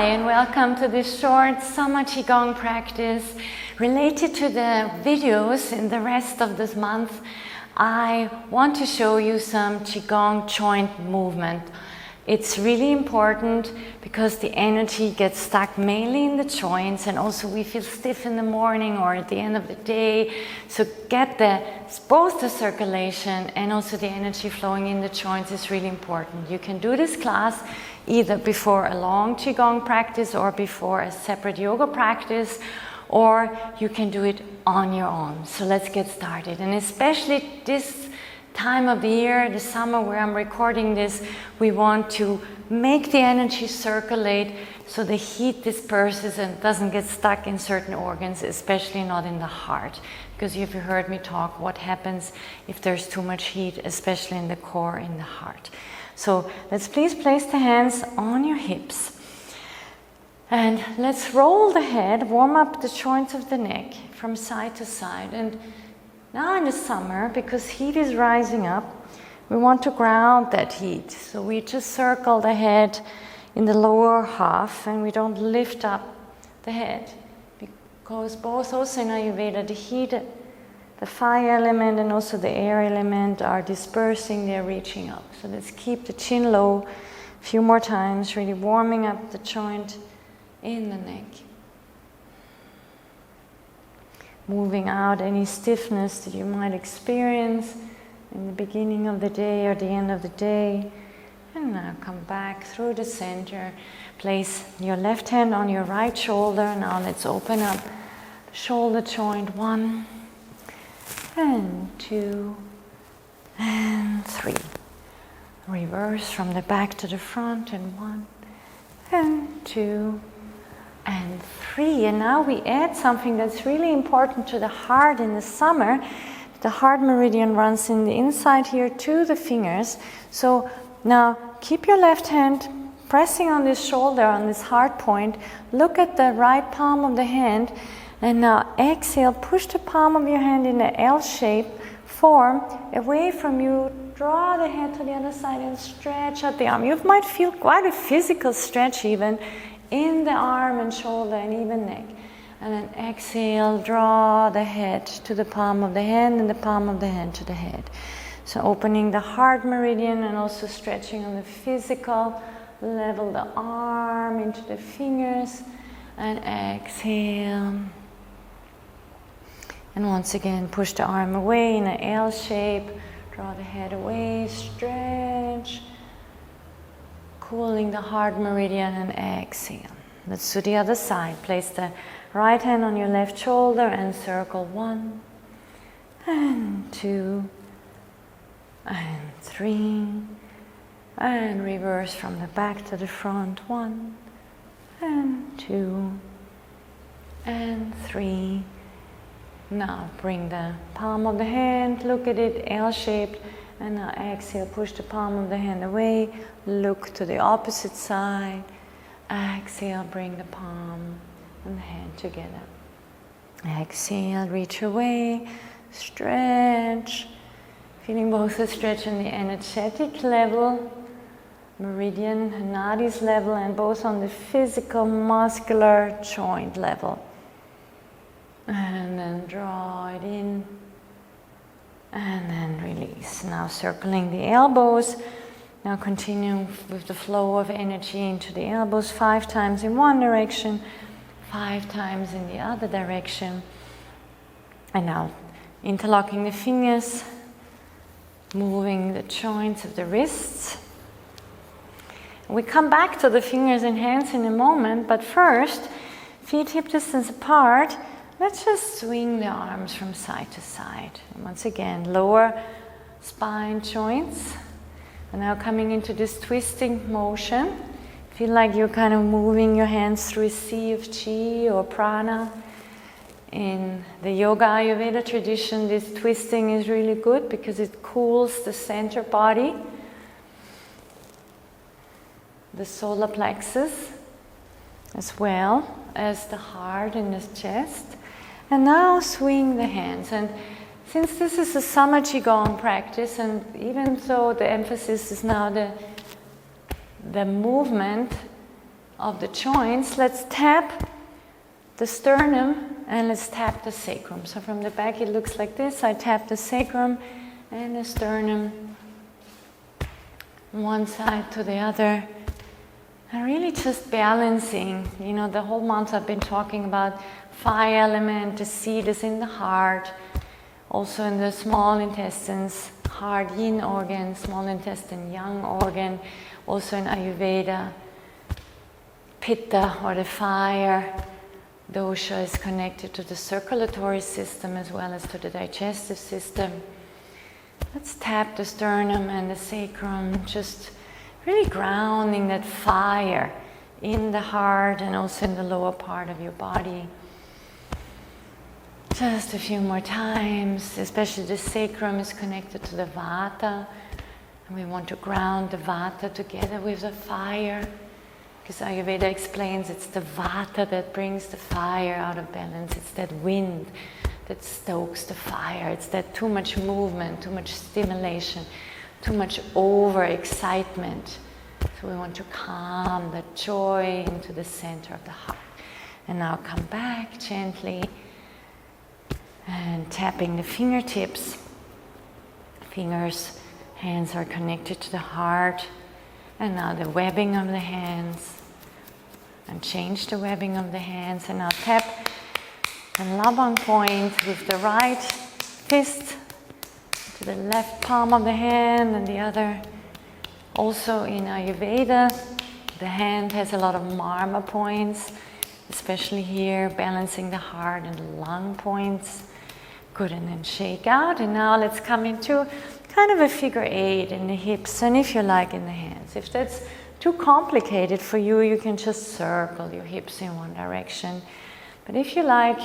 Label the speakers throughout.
Speaker 1: Hi, and welcome to this short summer Qigong practice. Related to the videos in the rest of this month, I want to show you some Qigong joint movement. It's really important because the energy gets stuck mainly in the joints, and also we feel stiff in the morning or at the end of the day. So get both the circulation and also the energy flowing in the joints is really important. You can do this class either before a long Qigong practice or before a separate yoga practice, or you can do it on your own. So let's get started. And especially this time of the year, the summer where I'm recording this, we want to make the energy circulate so the heat disperses and doesn't get stuck in certain organs, especially not in the heart. Because you've heard me talk what happens if there's too much heat, especially in the core, in the heart. So let's please place the hands on your hips. And let's roll the head, warm up the joints of the neck from side to side. And now in the summer, because heat is rising up, we want to ground that heat. So we just circle the head in the lower half and we don't lift up the head. Because both also in Ayurveda, the heat, the fire element and also the air element are dispersing, they're reaching up. So let's keep the chin low a few more times, really warming up the joint in the neck. Moving out any stiffness that you might experience in the beginning of the day or the end of the day. And now come back through the center. Place your left hand on your right shoulder. Now let's open up the shoulder joint. 1 and 2 and 3. Reverse from the back to the front, and 1 and 2 and 3. And now we add something that's really important to the heart in the summer. The heart meridian runs in the inside here to the fingers. So now keep your left hand pressing on this shoulder, on this heart point. Look at the right palm of the hand. And now exhale, push the palm of your hand in an L-shape form away from you. Draw the head to the other side and stretch out the arm. You might feel quite a physical stretch even in the arm and shoulder and even neck. And then exhale, draw the head to the palm of the hand and the palm of the hand to the head. So opening the heart meridian and also stretching on the physical level, the arm into the fingers, and exhale. And once again, push the arm away in an L shape, draw the head away, stretch, cooling the heart meridian, and exhale. Let's do the other side. Place the right hand on your left shoulder and circle 1 and 2 and 3, and reverse from the back to the front. 1 and 2 and 3. Now bring the palm of the hand, look at it, L-shaped, and now exhale, push the palm of the hand away, look to the opposite side, exhale, bring the palm and the hand together. Exhale, reach away, stretch, feeling both the stretch on the energetic level, meridian, nadis level, and both on the physical, muscular joint level. And then draw it in, and then release. Now circling the elbows. Now continue with the flow of energy into the elbows 5 times in one direction, 5 times in the other direction. And now interlocking the fingers, moving the joints of the wrists. We come back to the fingers and hands in a moment, but first, feet hip distance apart. Let's just swing the arms from side to side. And once again, lower spine joints. And now coming into this twisting motion. Feel like you're kind of moving your hands through a sea of chi or prana. In the yoga Ayurveda tradition, this twisting is really good because it cools the center body, the solar plexus, as well as the heart and the chest. And now swing the hands. And since this is a summer Qigong practice, and even though the emphasis is now the movement of the joints, let's tap the sternum and let's tap the sacrum. So from the back it looks like this. I tap the sacrum and the sternum one side to the other. And really just balancing, the whole month I've been talking about fire element, the seed is in the heart, also in the small intestines, heart yin organ, small intestine yang organ, also in Ayurveda, pitta or the fire, dosha is connected to the circulatory system as well as to the digestive system. Let's tap the sternum and the sacrum, just really grounding that fire in the heart and also in the lower part of your body. Just a few more times, especially the sacrum is connected to the Vata. And we want to ground the Vata together with the fire. Because Ayurveda explains it's the Vata that brings the fire out of balance. It's that wind that stokes the fire. It's that too much movement, too much stimulation, too much over-excitement. So we want to calm that joy into the center of the heart. And now come back gently and tapping the fingertips. Fingers, hands are connected to the heart. And now the webbing of the hands. And change the webbing of the hands. And now tap the labang point with the right fist to the left palm of the hand and the other. Also in Ayurveda, the hand has a lot of marma points, especially here, balancing the heart and the lung points. Good, and then shake out. And now let's come into kind of a figure 8 in the hips, and if you like in the hands. If that's too complicated for you, you can just circle your hips in one direction. But if you like,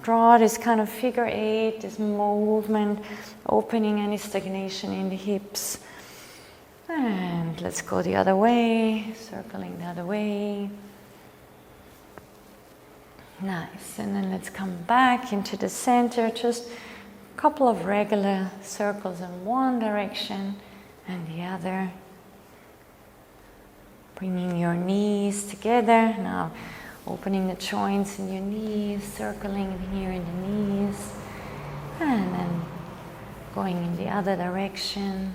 Speaker 1: draw this kind of figure 8, this movement, opening any stagnation in the hips. And let's go the other way, circling the other way. Nice, and then let's come back into the center, just a couple of regular circles in one direction and the other. Bringing your knees together, now opening the joints in your knees, circling here in the knees, and then going in the other direction.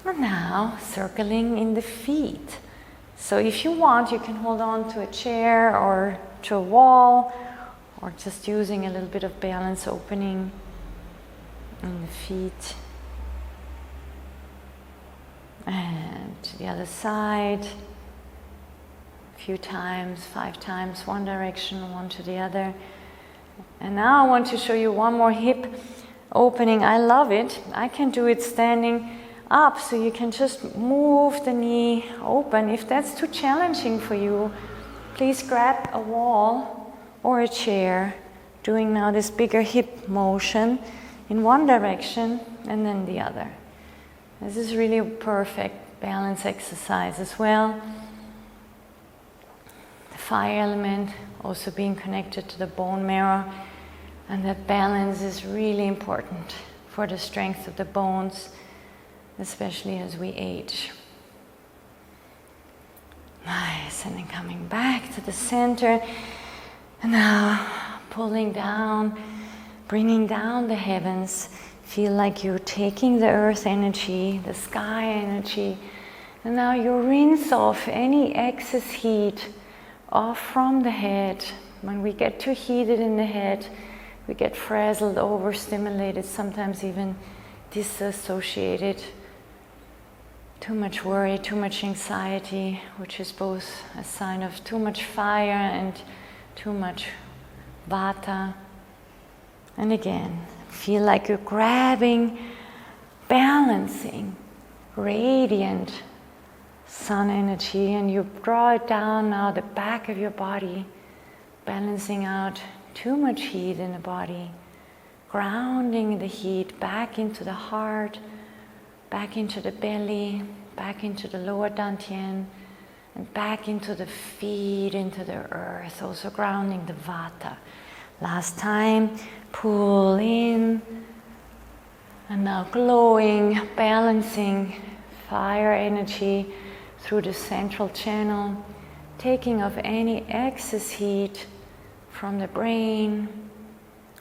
Speaker 1: And now circling in the feet. So if you want, you can hold on to a chair or to a wall, or just using a little bit of balance, opening in the feet. And to the other side, a few times, 5 times, one direction, one to the other. And now I want to show you one more hip opening. I love it. I can do it standing up, so you can just move the knee open. If that's too challenging for you, please grab a wall or a chair, doing now this bigger hip motion in one direction and then the other. This is really a perfect balance exercise as well. The fire element also being connected to the bone marrow, and that balance is really important for the strength of the bones, especially as we age. Nice, and then coming back to the center, and now pulling down, bringing down the heavens. Feel like you're taking the earth energy, the sky energy, and now you rinse off any excess heat off from the head. When we get too heated in the head, we get frazzled, overstimulated, sometimes even disassociated. Too much worry, too much anxiety, which is both a sign of too much fire and too much Vata. And again, feel like you're grabbing, balancing, radiant sun energy, and you draw it down now the back of your body, balancing out too much heat in the body, grounding the heat back into the heart, back into the belly, back into the lower dantian, and back into the feet, into the earth, also grounding the Vata. Last time, pull in, and now glowing, balancing fire energy through the central channel, taking off any excess heat from the brain,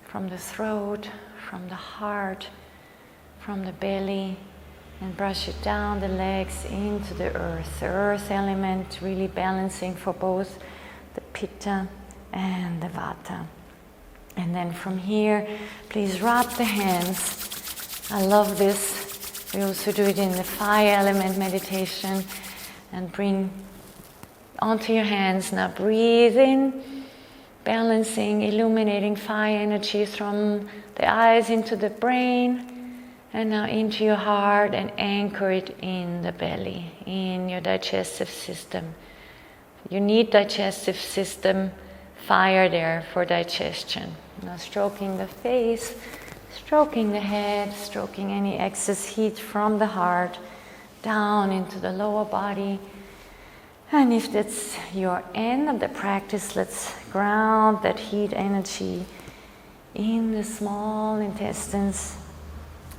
Speaker 1: from the throat, from the heart, from the belly, and brush it down the legs into the earth element, really balancing for both the Pitta and the Vata. And then from here, please wrap the hands. I love this. We also do it in the fire element meditation. And bring onto your hands. Now breathe in, balancing, illuminating fire energy from the eyes into the brain. And now into your heart, and anchor it in the belly, in your digestive system. You need digestive system fire there for digestion. Now stroking the face, stroking the head, stroking any excess heat from the heart down into the lower body. And if that's your end of the practice, let's ground that heat energy in the small intestines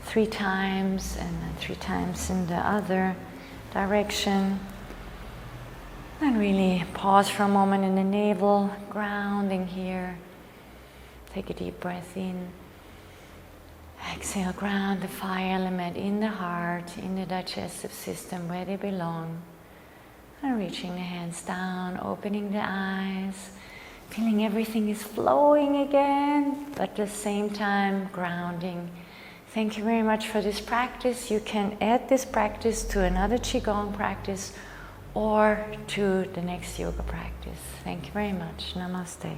Speaker 1: 3 times, and then 3 times in the other direction. And really pause for a moment in the navel, grounding here. Take a deep breath in. Exhale, ground the fire element in the heart, in the digestive system where they belong. And reaching the hands down, opening the eyes, feeling everything is flowing again, but at the same time grounding. Thank you very much for this practice. You can add this practice to another Qigong practice or to the next yoga practice. Thank you very much. Namaste.